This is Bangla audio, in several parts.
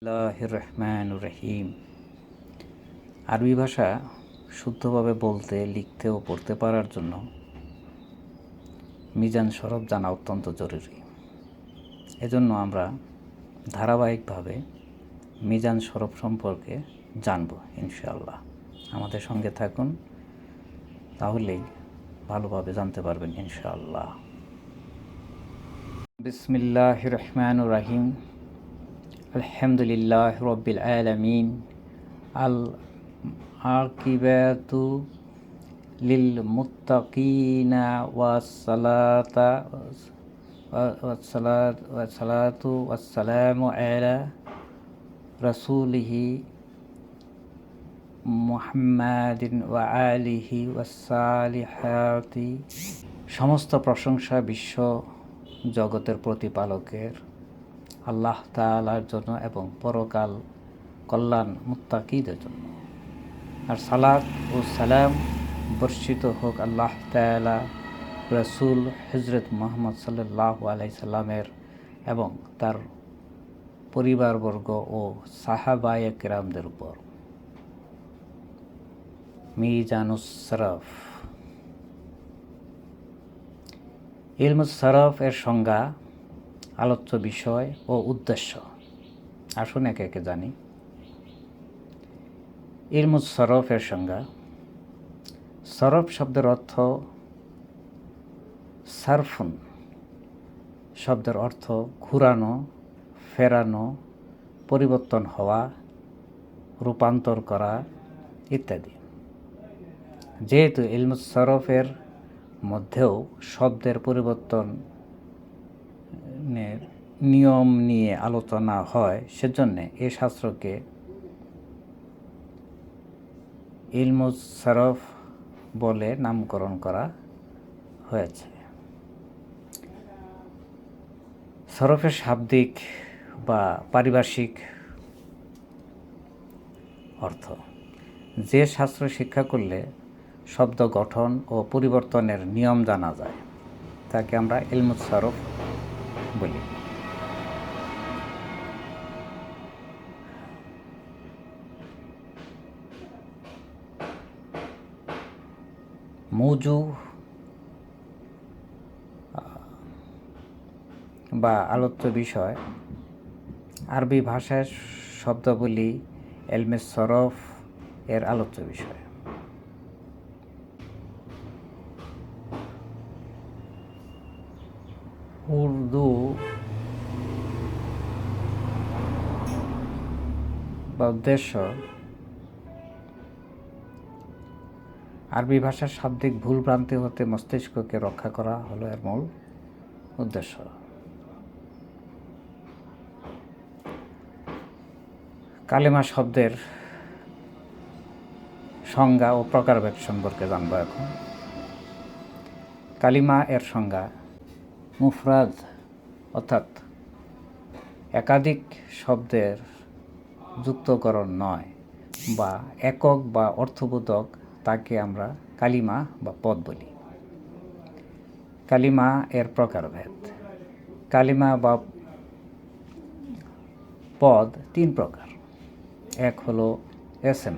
বিসমিল্লাহির রহমানির রহিম। আরবি ভাষা শুদ্ধভাবে বলতে, লিখতে ও পড়তে পারার জন্য মিজান সরফ জানা অত্যন্ত জরুরি। এজন্য আমরা ধারাবাহিকভাবে মিজান সরফ সম্পর্কে জানব ইনশাআল্লাহ। আমাদের সঙ্গে থাকুন, তাহলেই ভালোভাবে জানতে পারবেন ইনশাআল্লাহ। বিসমিল্লাহির রহমানির রহিম। আলহামদুলিল্লাহ রাব্বিল আলামিন। আল আকিবাতু লিল মুত্তাকিনা ওয়াসসালাতু ওয়াসসালামু আলা রাসূলিহি মুহাম্মাদিন ওয়া আলিহি ওয়াসসালিহাতি। সমস্ত প্রশংসা বিশ্ব জগতের প্রতিপালকের আল্লাহ তাআলার জন্য এবং পরকাল কল্যাণ মুত্তাকিদের জন্য। আর সালাত ও সালাম বর্ষিত হোক আল্লাহ তাআলা রাসূল হযরত মুহাম্মদ সাল্লাল্লাহু আলাইহি সাল্লামের এবং তার পরিবারবর্গ ও সাহাবায়ে কেরামদের উপর। মিজানুস সরফ। ইলমুস সরফ এর সংজ্ঞা, আলোচ্য বিষয় ও উদ্দেশ্য। আসুন একে একে জানি। ইলমুস সরফ এর সংজ্ঞা। সরফ শব্দের অর্থ সারফুন শব্দের অর্থ ঘুরানো, ফেরানো, পরিবর্তন হওয়া, রূপান্তর করা ইত্যাদি। যেহেতু ইলমুস সরফের মধ্যেও শব্দের পরিবর্তনের নিয়ম নিয়ে আলোচনা হয়, সেজন্য এই শাস্ত্রকে ইলমুস সরফ বলে নামকরণ করা হয়েছে। সরফের শাব্দিক বা পারিভাষিক অর্থ: যে শাস্ত্র শিক্ষা করলে শব্দ গঠন ও পরিবর্তনের নিয়ম জানা যায় তাকে আমরা ইলমুস সরফ বলি। মৌজু বা আলোচ্য বিষয়। আরবি ভাষায় শব্দাবলী ইলমে সরফ এর আলোচ্য বিষয়। উর্দু বা উদ্দেশ্য। আরবি ভাষার শাব্দিক ভুলভ্রান্তি হতে মস্তিষ্ককে রক্ষা করা হলো এর মূল উদ্দেশ্য। কালেমা শব্দের সংজ্ঞা ও প্রকারভেদ সম্পর্কে জানব এখন। কালিমা এর সংজ্ঞা: মুফরাদ অর্থাৎ একাধিক শব্দের যুক্তকরণ নয়, বা একক বা অর্থবোধক, তাকে আমরা কালিমা বা পদ বলি। কালিমা এর প্রকারভেদ। কালিমা বা পদ তিন প্রকার। এক হলো এসেম,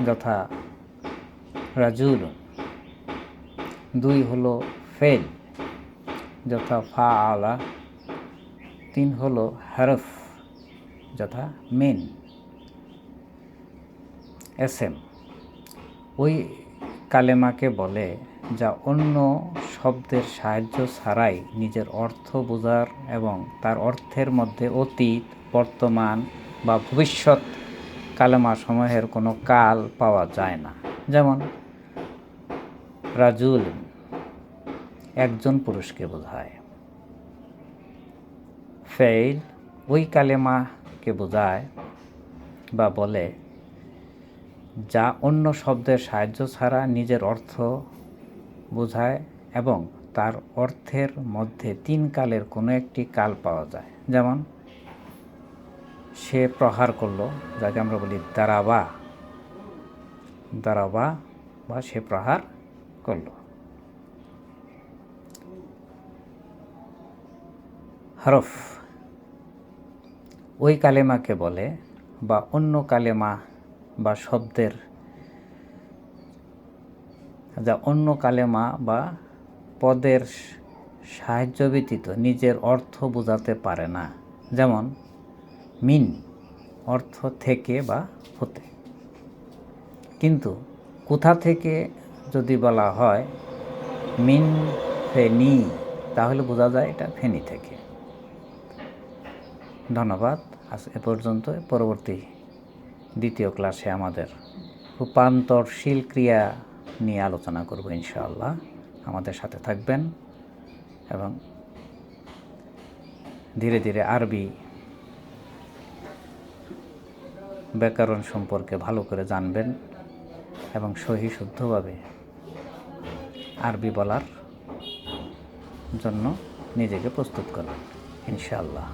যথা রাজুলুন। দুই হলো ফেল, যথা ফাআলা। তিন হলো হরফ, যথা মিন। এসেম ওই কালেমাকে বলে যা অন্য শব্দের সাহায্য ছাড়াই নিজের অর্থ বোঝার এবং তার অর্থের মধ্যে অতীত, বর্তমান বা ভবিষ্যৎ কালেমাসমূহের কোনো কাল পাওয়া যায় না। যেমন রাজুল একজন পুরুষকে বোঝায়। ফেইল ওই কালেমাকে বোঝায় বা বলে যা অন্য শব্দের সাহায্য ছাড়া নিজের অর্থ বোঝায় এবং তার অর্থের মধ্যে তিন কালের কোনো একটি কাল পাওয়া যায়। যেমন সে প্রহার করলো, যাকে আমরা বলি দারাবা। দারাবা বা সে প্রহার করলো। হরফ ওই কালেমাকে বলে, বা অন্য কালেমা বা শব্দের যা অন্য কালেমা বা পদের সাহায্য ব্যতীত নিজের অর্থ বোঝাতে পারে না। যেমন মিন অর্থ থেকে বা হতে, কিন্তু কোথা থেকে যদি বলা হয় মিন ফেনি, তাহলে বোঝা যায় এটা ফেনি থেকে। ধন্যবাদ। আজ এ পর্যন্ত। পরবর্তী দ্বিতীয় ক্লাসে আমাদের রূপান্তরশীল ক্রিয়া নিয়ে আলোচনা করব ইনশাআল্লাহ। আমাদের সাথে থাকবেন এবং ধীরে ধীরে আরবি ব্যাকরণ সম্পর্কে ভালো করে জানবেন এবং সহি শুদ্ধভাবে আরবি বলার জন্য নিজেকে প্রস্তুত করবেন ইনশাআল্লাহ।